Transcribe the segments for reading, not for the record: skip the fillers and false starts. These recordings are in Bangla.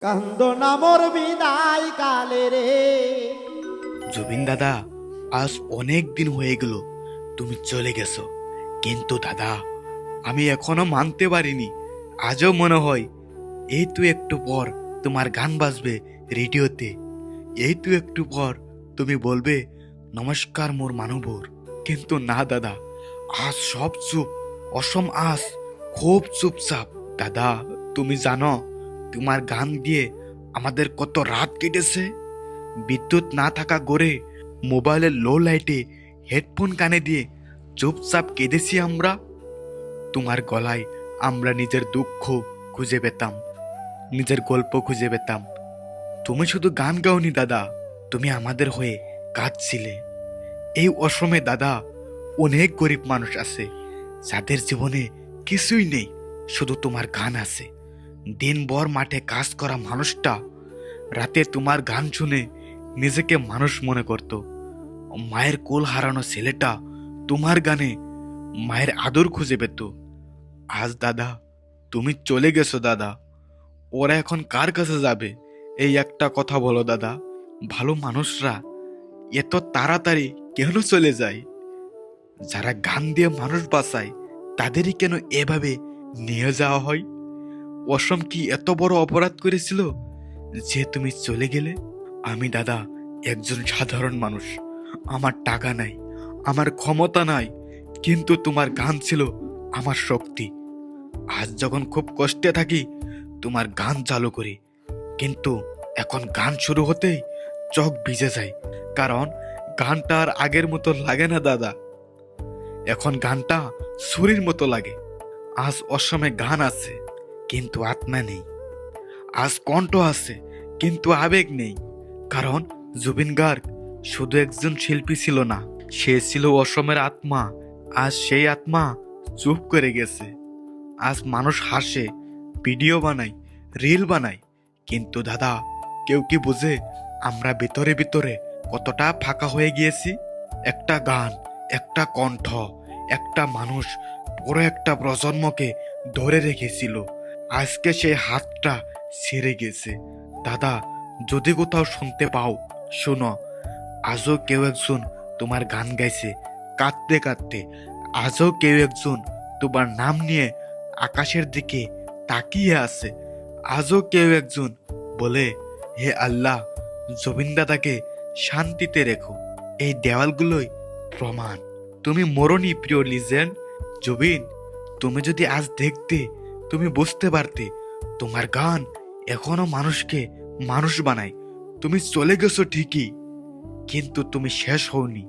কান্দনা মোর বিদায় কালে রে। জুবিন দাদা, আজ অনেক দিন হয়ে গেল তুমি চলে গেছো, কিন্তু দাদা আমি এখনো মানতে পারিনি। আজও মনে হয় এই তো একটু পর তোমার গান বাজবে রেডিওতে, এই তো একটু পর তুমি বলবে নমস্কার মোর মানবর। কিন্তু না দাদা, আজ সব চুপ, অসম আজ খুব চুপচাপ। দাদা তুমি জানো তোমার গান দিয়ে আমাদের কত রাত কেটেছে। বিদ্যুৎ না থাকা ঘরে মোবাইলের লো লাইটে হেডফোন কানে দিয়ে চুপচাপ কেঁদেছি আমরা। তোমার গলায় আমরা নিজের দুঃখ খুঁজে পেতাম, নিজের গল্প খুঁজে পেতাম। তুমি শুধু গান গাওনি দাদা, তুমি আমাদের হয়ে কাঁদছিলে। এই অসময়ে দাদা অনেক গরিব মানুষ আছে যাদের জীবনে কিছুই নেই, শুধু তোমার গান আছে। দিনভর মাঠে কাজ করা মানুষটা রাতে তোমার গান শুনে নিজেকে মানুষ মনে করত। মায়ের কোল হারানো ছেলেটা তোমার গানে মায়ের আদর খুঁজে পেত। আজ দাদা তুমি চলে গেছো দাদা, ওরা এখন কার কাছে যাবে? এই একটা কথা বলো দাদা, ভালো মানুষরা এত তাড়াতাড়ি কেন চলে যায়? যারা গান দিয়ে মানুষ বাঁচায় তাদেরই কেন এভাবে নিয়ে যাওয়া হয়? অসম কি এত বড় অপরাধ করেছিল যে তুমি চলে গেলে? আমি দাদা একজন সাধারণ মানুষ, আমার টাকা নাই, আমার ক্ষমতা নাই, কিন্তু তোমার গান ছিল আমার শক্তি। আজ যখন খুব কষ্টে থাকি তোমার গান চালু করি, কিন্তু এখন গান শুরু হতেই চোখ ভিজে যায়, কারণ গানটা আর আগের মতো লাগে না দাদা। এখন গানটা ছুরির মতো লাগে। আজ অসমে গান আছে কিন্তু আত্মা নেই, আজ কণ্ঠ আছে কিন্তু আবেগ নেই। কারণ জুবিন গার্গ শুধু একজন শিল্পী ছিল না, সে ছিল অসমের আত্মা। আজ সেই আত্মা চুপ করে গেছে। আজ মানুষ হাসে, ভিডিও বানায়, রিল বানায়, কিন্তু দাদা কেউ কি বুঝে আমরা ভিতরে ভিতরে কতটা ফাঁকা হয়ে গিয়েছি? একটা গান, একটা কণ্ঠ, একটা মানুষ পুরো একটা প্রজন্মকে ধরে রেখেছিল, আজকে সেই হাতটা ছেড়ে গেছে। দাদা যদি কোথাও শুনতে পাও শোনো, আজও কেউ একজন তোমার গান গাইছে কাঁদতে কাঁদতে। আজও কেউ একজন তোমার নাম নিয়ে আকাশের দিকে তাকিয়ে আছে। আজও কেউ একজন বলে, হে আল্লাহ জুবিন দাদাকে শান্তিতে রেখো। এই দেওয়ালগুলোই প্রমাণ তুমি মরণি প্রিয় লিজেন্ড। জুবিন, তুমি যদি আজ দেখতে, তুমি বুঝতে পারতে তোমার গান এখনো মানুষকে মানুষ বানায়। তুমি চলে গেছো ঠিকই, কিন্তু তুমি শেষ হওনি।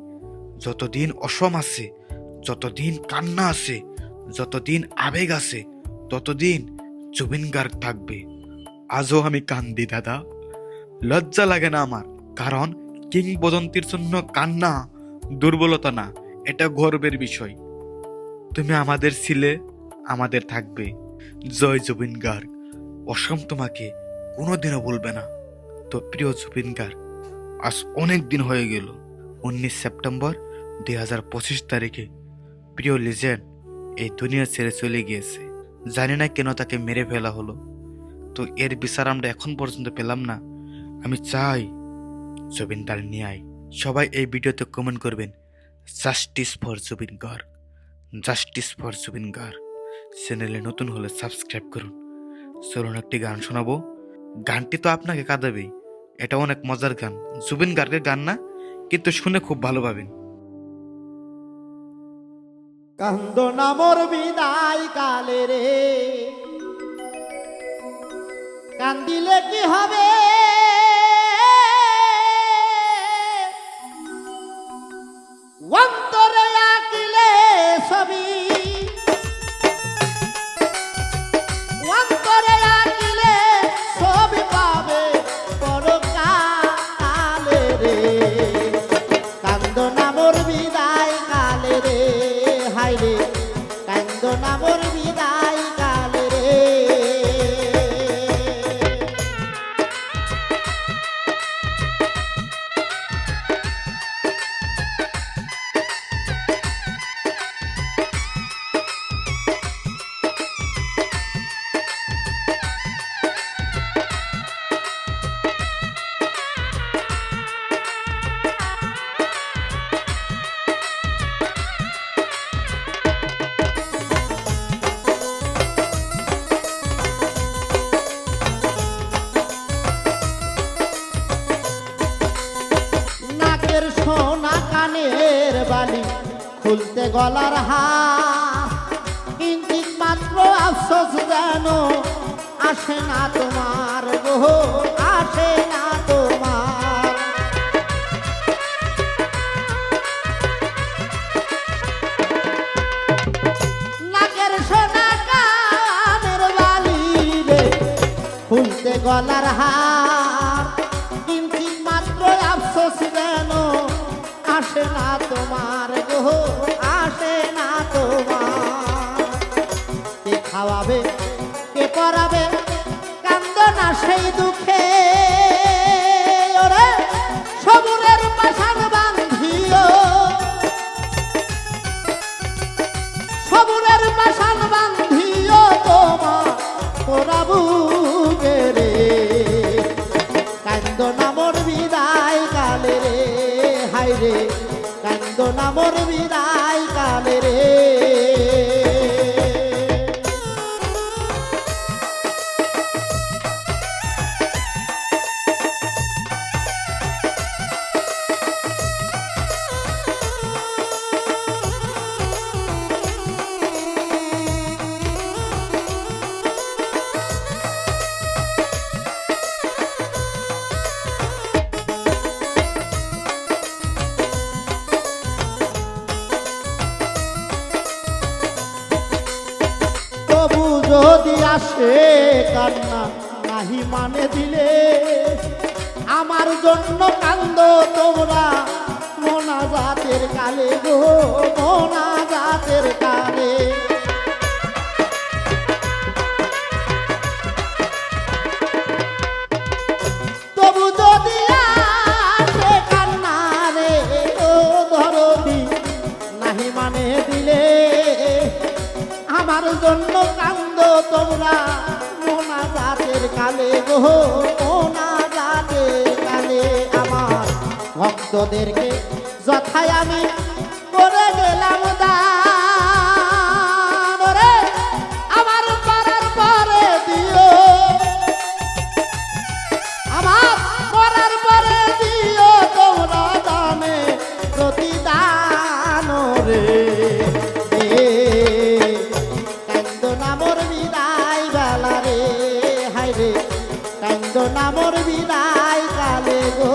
যতদিন অসম আছে, যতদিন কান্না আছে, যতদিন আবেগ আছে, ততদিন জুবিন গার্গ থাকবে। আজও আমি কান্দি দাদা, লজ্জা লাগে না আমার, কারণ কিংবদন্তির জন্য কান্না দুর্বলতা না, এটা গর্বের বিষয়। তুমি আমাদের ছিলে, আমাদের থাকবে। জয় জুবিন গার্গ। অসম তোমাকে কোনোদিনও ভুলবে না। তো প্রিয় জুবিন গার্গ, আজ অনেক দিন হয়ে গেল। 19 সেপ্টেম্বর 2025 তারিখে প্রিয় লিজেন্ড এই দুনিয়া ছেড়ে চলে গিয়েছে। জানি না কেন তাকে মেরে ফেলা হলো, তো এর বিচার আমরা এখন পর্যন্ত পেলাম না। আমি চাই জুবিন তার ন্যায়। সবাই এই ভিডিওতে কমেন্ট করবেন, justice for Zubeen Garg, justice for Zubeen Garg. চ্যানেলে নতুন হলে সাবস্ক্রাইব করুন। চলুন একটি গান শোনাবো। গানটি তো আপনাকে কাঁদাবেই, এটা অনেক মজার গান, জুবিন গার্গের গান না, কিন্তু শুনে খুব ভালো পাবেন। কান্দনা মোর বিদায় কালে রে। কান্দিলে কি হবে, অন্তরে আঁকিলে ছবি, অন্তরে আঁকিলে ছবি পাবে পরকালে রে। কান্দনা মোর বিদায় কালে রে, হায় রে কান্দনা মোর বিদায় কালে রে। খুলতে গলার হার, কিঞ্চিত মাত্র আফসোস যেন আসে না তোমার গো, আসে না তোমার। নাকের সোনা কানের বালি রে, খুলতে গলার হার, কিঞ্চিত মাত্র আফসোস যেন আসে না তোমার গো, আসে না তোমার। কে খাওয়াবে কে পরাবে, কান্দ না সেই দুঃখে, ওরে সবুরের পাশান বান্ধিও, সবুরের পাশান বান্ধিও তোমার পোড়াবুকে রে। কান্দ না মোর বিদায় কালে রে, হায় রে কান্দ না মোর বিদায় কালে রে। তবু যদি আসে কান্না নাহি মানে দিলে, আমার জন্য কান্দ তোমরা মোনাজাতের কালে গো, মোনাজাতের কালে। তবু যদি আসে কান্না রে ও ধরবি নাহি মানে দিলে, আমার জন্য কান্দ তোমরা মোনাজাতের কালে গো, মোনাজাতের কালে। আমার ভক্তদেরকে যথায় আমি করে গেলাম দান, রে আমার পারার পরে দিও, আমার মরার পরে দিও তোমরা দানে প্রতিদান রে। কান্দ না মোর বিদায় বেলা রে, হায় রে কান্দ না মোর বিদায় কালে গো।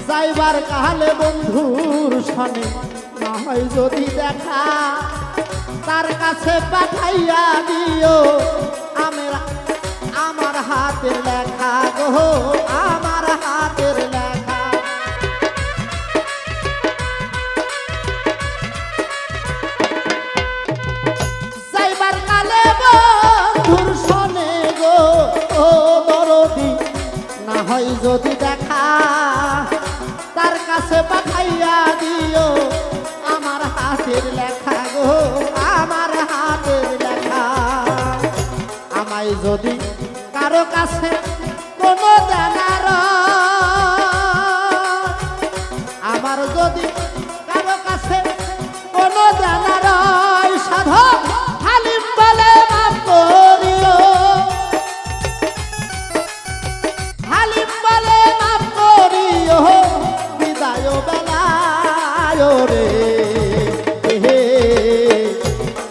যাইবার কালে বন্ধুর সনে না হয় যদি দেখা, তার কাছে পাঠাইয়া দিও আমার হাতের লেখা গো, আমার হাতের লেখা। যাইবার কালে বন্ধুর সনে গো ও দরদি না হয় যদি দেখা, তার কাছে পাঠাইয়া দিও আমার হাতের লেখা গো, আমার হাতের লেখা। আমায় যদি কারো কাছে কোনো জানার, আমার যদি কারো কাছে কোনো জানার সাধক হালিম বলে মাফ করিও, হালিম বলে মাফ করিও বিদায় বেলায় রে।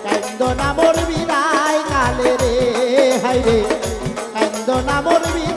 কান্দ না মোর বিদায় কালে রে, হায় রে কান্দ না মোর বিদায়